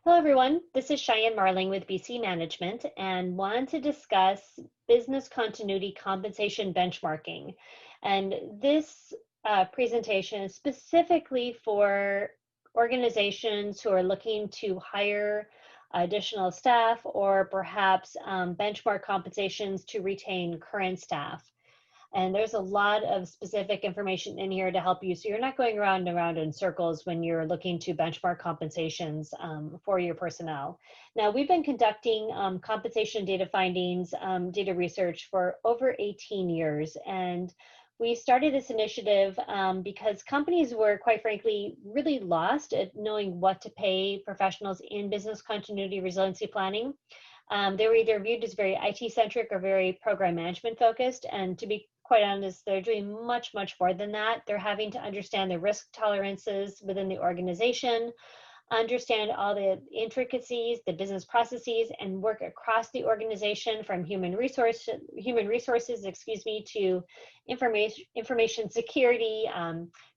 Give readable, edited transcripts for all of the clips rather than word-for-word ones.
Hello, everyone. This is Cheyenne Marling with BC Management and wanted to discuss business continuity compensation benchmarking. And this presentation is specifically for organizations who are looking to hire additional staff or perhaps benchmark compensations to retain current staff. And there's a lot of specific information in here to help you. So you're not going around and around in circles when you're looking to benchmark compensations for your personnel. Now, we've been conducting compensation data findings, data research for over 18 years. And we started this initiative because companies were, quite frankly, really lost at knowing what to pay professionals in business continuity resiliency planning. They were either viewed as very IT-centric or very program management focused. And to be quite honest, they're doing much more than that. They're having to understand the risk tolerances within the organization, understand all the intricacies, the business processes, and work across the organization from human resources, to information security,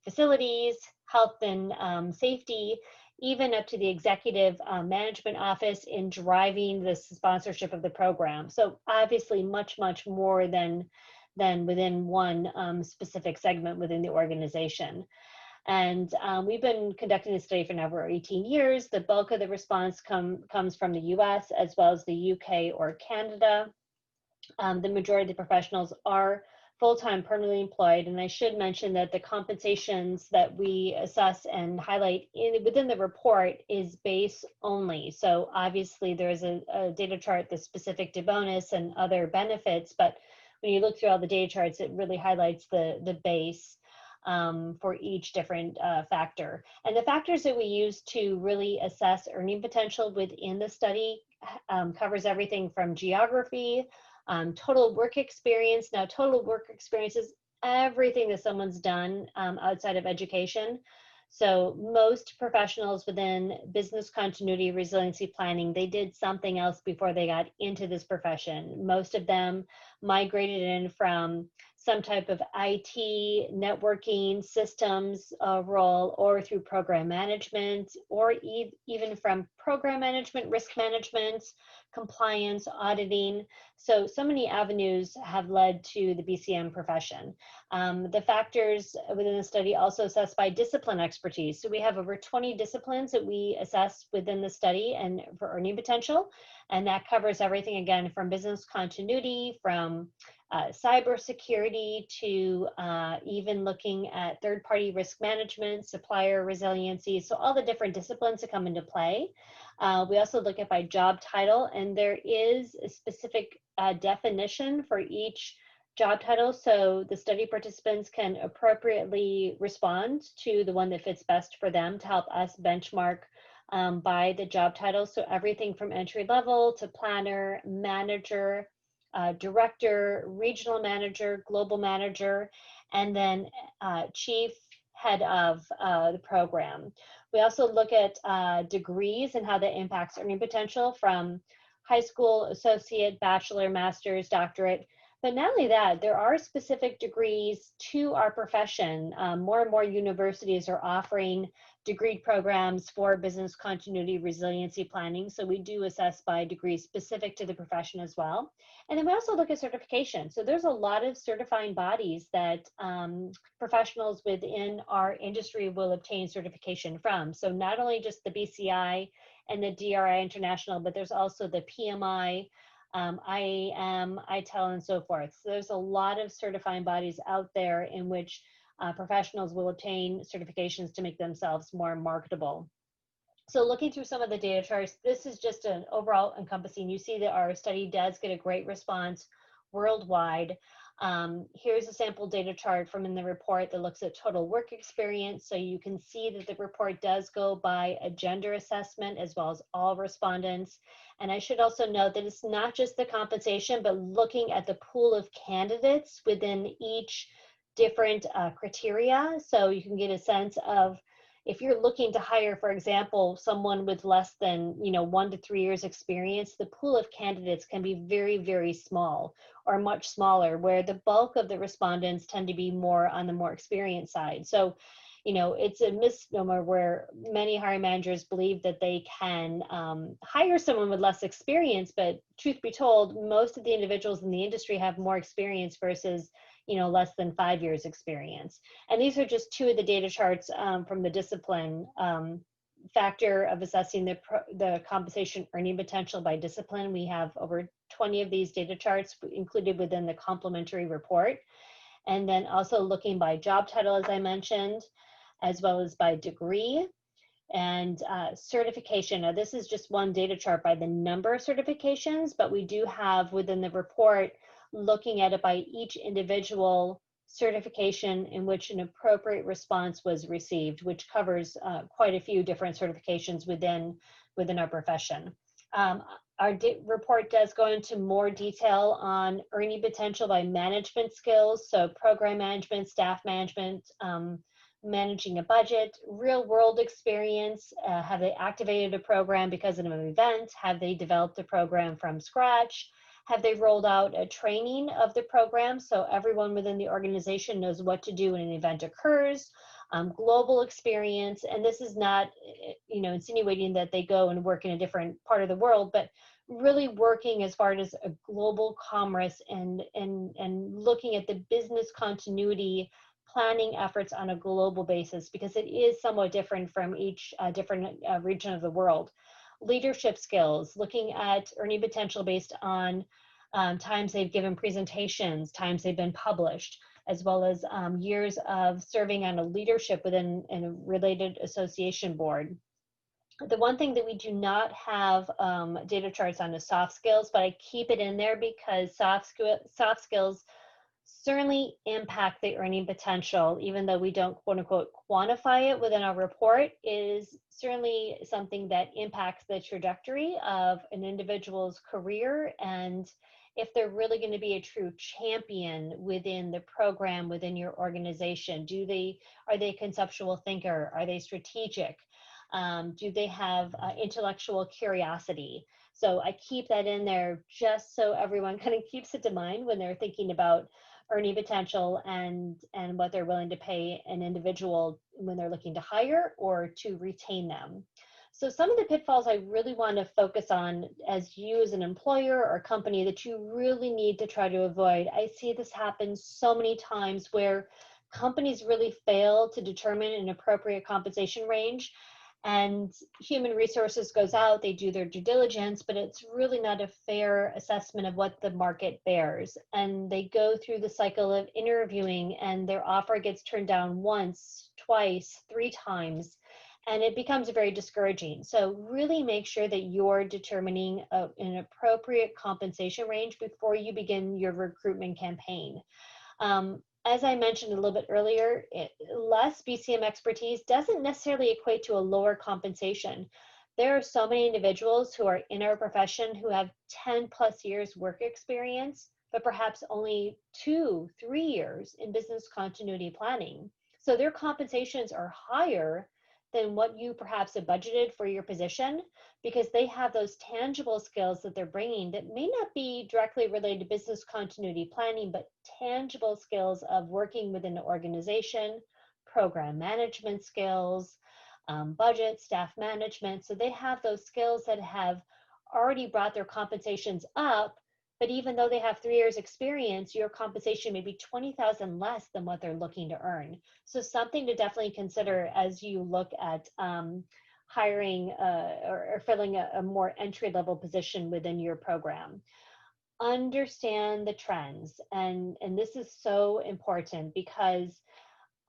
facilities, health and safety, even up to the executive management office in driving the sponsorship of the program. So obviously much more than within one specific segment within the organization. And we've been conducting this study for now over 18 years. The bulk of the response comes from the US as well as the UK or Canada. The majority of the professionals are full-time permanently employed. And I should mention that the compensations that we assess and highlight within the report is base only. So obviously there's a data chart that's specific to bonus and other benefits, but when you look through all the data charts, it really highlights the base for each different factor. And the factors that we use to really assess earning potential within the study covers everything from geography, total work experience. Now, total work experience is everything that someone's done outside of education. So most professionals within business continuity resiliency planning, they did something else before they got into this profession. Most of them migrated in from some type of IT, networking, systems role, or through program management, or even from program management, risk management, compliance, auditing. So many avenues have led to the BCM profession. The factors within the study also assess by discipline expertise. So we have over 20 disciplines that we assess within the study and for earning potential. And that covers everything, again, from business continuity, from cybersecurity to even looking at third-party risk management, supplier resiliency, so all the different disciplines that come into play. We also look at by job title, and there is a specific definition for each job title, so the study participants can appropriately respond to the one that fits best for them to help us benchmark by the job title. So everything from entry level to planner, manager, director, regional manager, global manager, and then chief head of the program. We also look at degrees and how that impacts earning potential from high school, associate, bachelor, master's, doctorate. But not only that, there are specific degrees to our profession. More and more universities are offering degree programs for business continuity resiliency planning. So we do assess by degree specific to the profession as well. And then we also look at certification. So there's a lot of certifying bodies that professionals within our industry will obtain certification from. So not only just the BCI and the DRI International, but there's also the PMI, IAM, ITEL, and so forth. So there's a lot of certifying bodies out there in which professionals will obtain certifications to make themselves more marketable. So looking through some of the data charts, this is just an overall encompassing. You see that our study does get a great response worldwide. Here's a sample data chart from in the report that looks at total work experience. So you can see that the report does go by a gender assessment as well as all respondents. And I should also note that it's not just the compensation, but looking at the pool of candidates within each different criteria. So you can get a sense of if you're looking to hire, for example, someone with less than 1 to 3 years experience, the pool of candidates can be very small or much smaller, where the bulk of the respondents tend to be more on the more experienced side. So it's a misnomer where many hiring managers believe that they can hire someone with less experience, but truth be told, most of the individuals in the industry have more experience versus less than 5 years experience. And these are just two of the data charts from the discipline factor of assessing the compensation earning potential by discipline. We have over 20 of these data charts included within the complementary report. And then also looking by job title, as I mentioned, as well as by degree and certification. Now, this is just one data chart by the number of certifications, but we do have within the report looking at it by each individual certification in which an appropriate response was received, which covers quite a few different certifications within our profession. Our report does go into more detail on earning potential by management skills, so program management, staff management, managing a budget, real world experience. Have they activated a program because of an event? Have they developed a program from scratch? Have they rolled out a training of the program so everyone within the organization knows what to do when an event occurs? Global experience, and this is not, insinuating that they go and work in a different part of the world, but really working as far as a global commerce and looking at the business continuity planning efforts on a global basis, because it is somewhat different from each different region of the world. Leadership skills, looking at earning potential based on times they've given presentations, times they've been published, as well as years of serving on a leadership within a related association board. The one thing that we do not have data charts on is soft skills, but I keep it in there because soft skills certainly impact the earning potential, even though we don't quote unquote quantify it within our report. Is certainly something that impacts the trajectory of an individual's career, and if they're really going to be a true champion within the program, within your organization. Are they a conceptual thinker? Are they strategic? Do they have intellectual curiosity? So I keep that in there just so everyone kind of keeps it to mind when they're thinking about earning potential and what they're willing to pay an individual when they're looking to hire or to retain them. So some of the pitfalls I really want to focus on as you as an employer or company that you really need to try to avoid. I see this happen so many times where companies really fail to determine an appropriate compensation range, and human resources goes out, they do their due diligence, but it's really not a fair assessment of what the market bears. And they go through the cycle of interviewing and their offer gets turned down once, twice, 3 times, and it becomes very discouraging. So really make sure that you're determining an appropriate compensation range before you begin your recruitment campaign. As I mentioned a little bit earlier, less BCM expertise doesn't necessarily equate to a lower compensation. There are so many individuals who are in our profession who have 10 plus years work experience, but perhaps only 2-3 years in business continuity planning. So their compensations are higher than what you perhaps have budgeted for your position, because they have those tangible skills that they're bringing that may not be directly related to business continuity planning, but tangible skills of working within an organization, program management skills, budget, staff management. So they have those skills that have already brought their compensations up, but even though they have 3 years experience, your compensation may be $20,000 less than what they're looking to earn. So something to definitely consider as you look at hiring or filling a more entry-level position within your program. Understand the trends, and this is so important because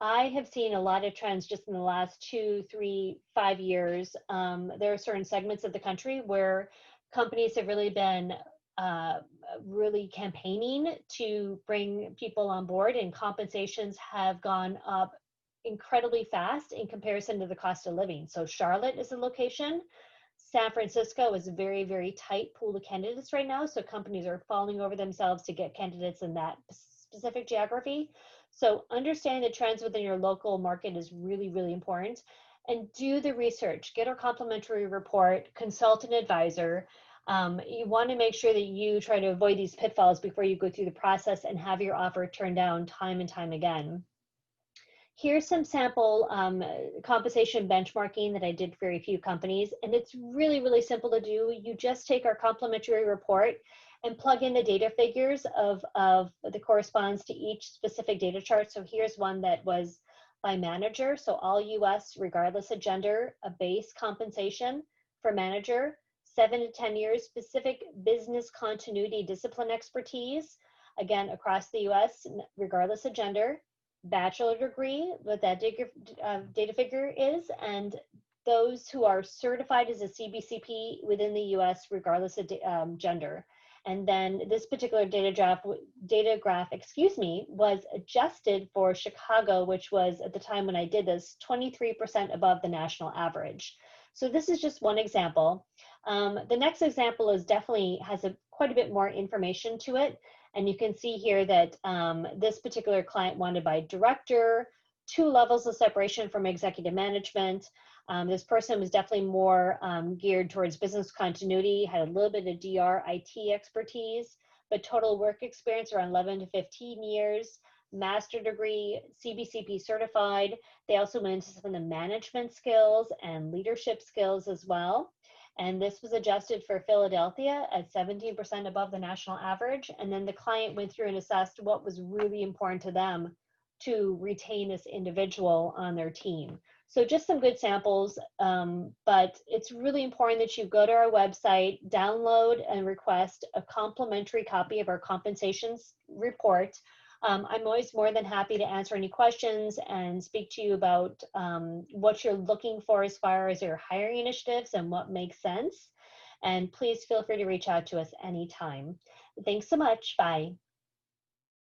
I have seen a lot of trends just in the last 2, 3, 5 years. There are certain segments of the country where companies have really been really campaigning to bring people on board, and compensations have gone up incredibly fast in comparison to the cost of living. So Charlotte is a location. San Francisco is a very, very tight pool of candidates right now. So companies are falling over themselves to get candidates in that specific geography. So understanding the trends within your local market is really, really important. And do the research, get our complimentary report, consult an advisor. You want to make sure that you try to avoid these pitfalls before you go through the process and have your offer turned down time and time again. Here's some sample compensation benchmarking that I did for a few companies, and it's really, really simple to do. You just take our complimentary report and plug in the data figures of that corresponds to each specific data chart. So here's one that was by manager, so all US, regardless of gender, a base compensation for manager, 7 to 10 years, specific business continuity discipline expertise, again, across the US, regardless of gender, bachelor degree, what that data figure is, and those who are certified as a CBCP within the US, regardless of gender. And then this particular data graph, excuse me, was adjusted for Chicago, which was at the time when I did this, 23% above the national average. So this is just one example. The next example is definitely has quite a bit more information to it. And you can see here that this particular client wanted by director, 2 levels of separation from executive management. This person was definitely more geared towards business continuity, had a little bit of DR IT expertise, but total work experience around 11 to 15 years, master degree, CBCP certified. They also went into some of the management skills and leadership skills as well. And this was adjusted for Philadelphia at 17% above the national average. And then the client went through and assessed what was really important to them to retain this individual on their team. So just some good samples, but it's really important that you go to our website, download and request a complimentary copy of our compensations report. I'm always more than happy to answer any questions and speak to you about what you're looking for as far as your hiring initiatives and what makes sense. And please feel free to reach out to us anytime. Thanks so much. Bye.